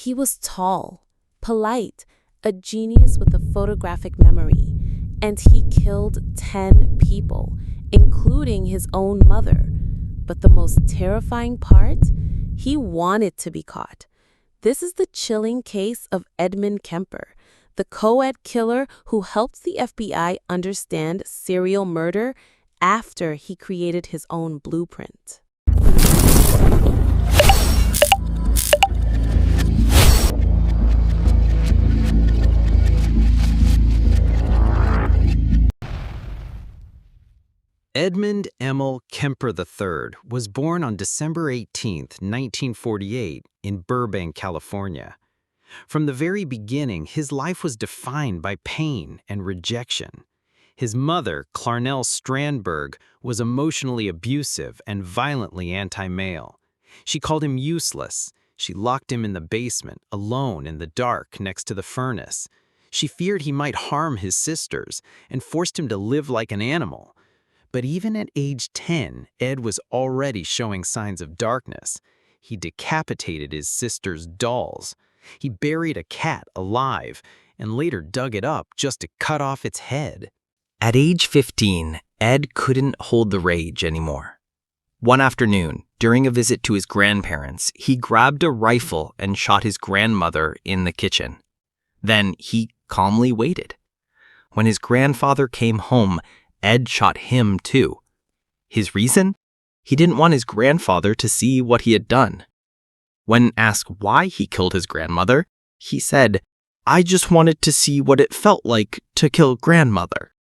He was tall, polite, a genius with a photographic memory, and he killed 10 people, including his own mother. But the most terrifying part, he wanted to be caught. This is the chilling case of Edmund Kemper, the co-ed killer who helped the FBI understand serial murder after he created his own blueprint. Edmund Emil Kemper III was born on December 18, 1948, in Burbank, California. From the very beginning, his life was defined by pain and rejection. His mother, Clarnell Strandberg, was emotionally abusive and violently anti-male. She called him useless. She locked him in the basement, alone in the dark next to the furnace. She feared he might harm his sisters and forced him to live like an animal. But even at age 10, Ed was already showing signs of darkness. He decapitated his sister's dolls. He buried a cat alive and later dug it up just to cut off its head. At age 15, Ed couldn't hold the rage anymore. One afternoon, during a visit to his grandparents, he grabbed a rifle and shot his grandmother in the kitchen. Then he calmly waited. When his grandfather came home, Ed shot him too. His reason? He didn't want his grandfather to see what he had done. When asked why he killed his grandmother, he said, "I just wanted to see what it felt like to kill grandmother."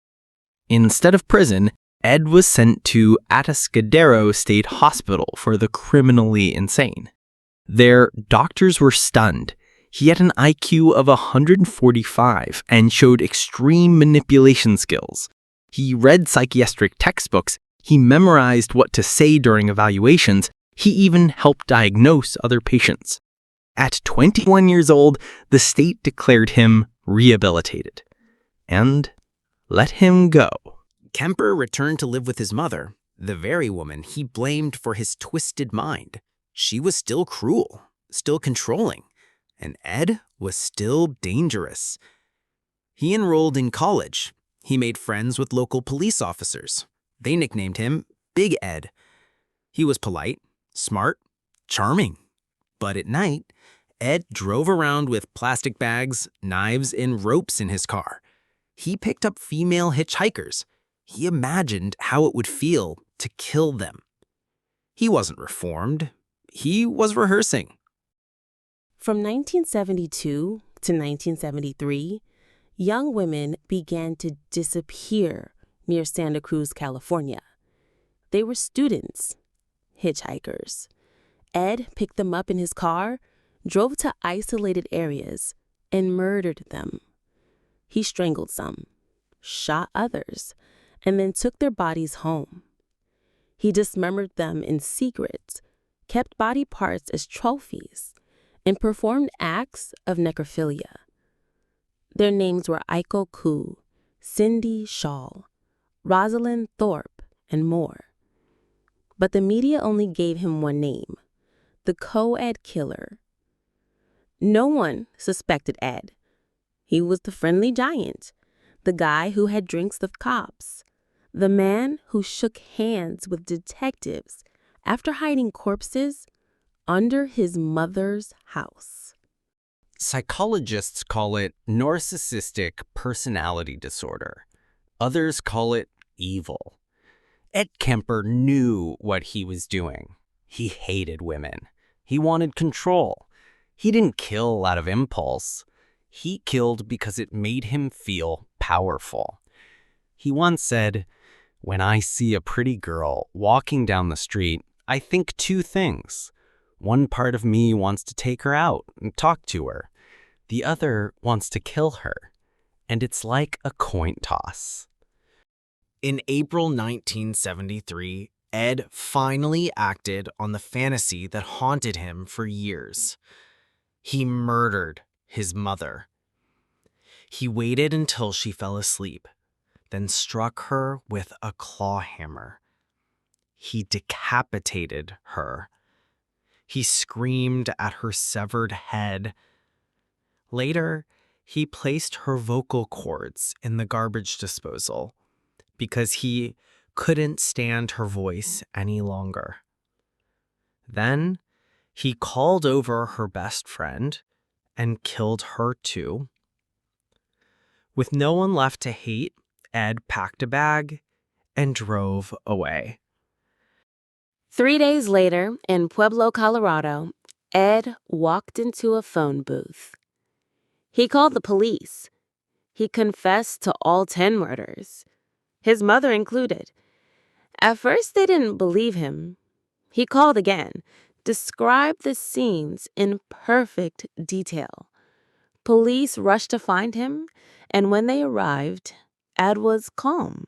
Instead of prison, Ed was sent to Atascadero State Hospital for the criminally insane. There, doctors were stunned. He had an IQ of 145 and showed extreme manipulation skills. He read psychiatric textbooks, he memorized what to say during evaluations, he even helped diagnose other patients. At 21 years old, the state declared him rehabilitated and let him go. Kemper returned to live with his mother, the very woman he blamed for his twisted mind. She was still cruel, still controlling, and Ed was still dangerous. He enrolled in college. He made friends with local police officers. They nicknamed him Big Ed. He was polite, smart, charming. But at night, Ed drove around with plastic bags, knives, and ropes in his car. He picked up female hitchhikers. He imagined how it would feel to kill them. He wasn't reformed. He was rehearsing. From 1972 to 1973, young women began to disappear near Santa Cruz, California. They were students, hitchhikers. Ed picked them up in his car, drove to isolated areas, and murdered them. He strangled some, shot others, and then took their bodies home. He dismembered them in secret, kept body parts as trophies, and performed acts of necrophilia. Their names were Aiko Koo, Cindy Shaw, Rosalind Thorpe, and more. But the media only gave him one name, the co-ed killer. No one suspected Ed. He was the friendly giant, the guy who had drinks with cops, the man who shook hands with detectives after hiding corpses under his mother's house. Psychologists call it narcissistic personality disorder. Others call it evil. Ed Kemper knew what he was doing. He hated women. He wanted control. He didn't kill out of impulse. He killed because it made him feel powerful. He once said, "When I see a pretty girl walking down the street, I think two things. One part of me wants to take her out and talk to her. The other wants to kill her. And it's like a coin toss." In April 1973, Ed finally acted on the fantasy that haunted him for years. He murdered his mother. He waited until she fell asleep, then struck her with a claw hammer. He decapitated her. He screamed at her severed head. Later, he placed her vocal cords in the garbage disposal because he couldn't stand her voice any longer. Then, he called over her best friend and killed her too. With no one left to hate, Ed packed a bag and drove away. 3 days later, in Pueblo, Colorado, Ed walked into a phone booth. He called the police. He confessed to all 10 murders, his mother included. At first, they didn't believe him. He called again, described the scenes in perfect detail. Police rushed to find him, and when they arrived, Ed was calm,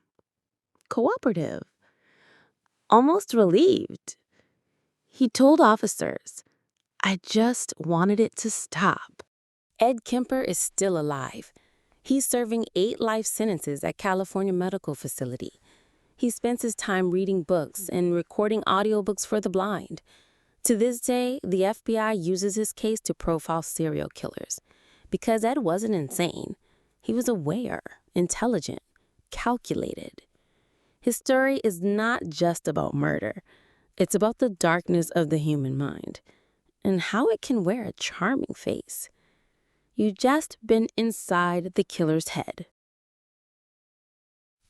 cooperative, almost relieved. He told officers, "I just wanted it to stop." Ed Kemper is still alive. He's serving 8 life sentences at California Medical Facility. He spends his time reading books and recording audiobooks for the blind. To this day, the FBI uses his case to profile serial killers. Because Ed wasn't insane. He was aware, intelligent, calculated. His story is not just about murder. It's about the darkness of the human mind and how it can wear a charming face. You've just been inside the killer's head.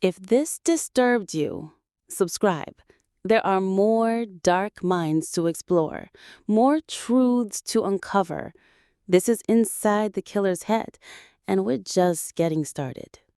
If this disturbed you, subscribe. There are more dark minds to explore, more truths to uncover. This is Inside the Killer's Head, and we're just getting started.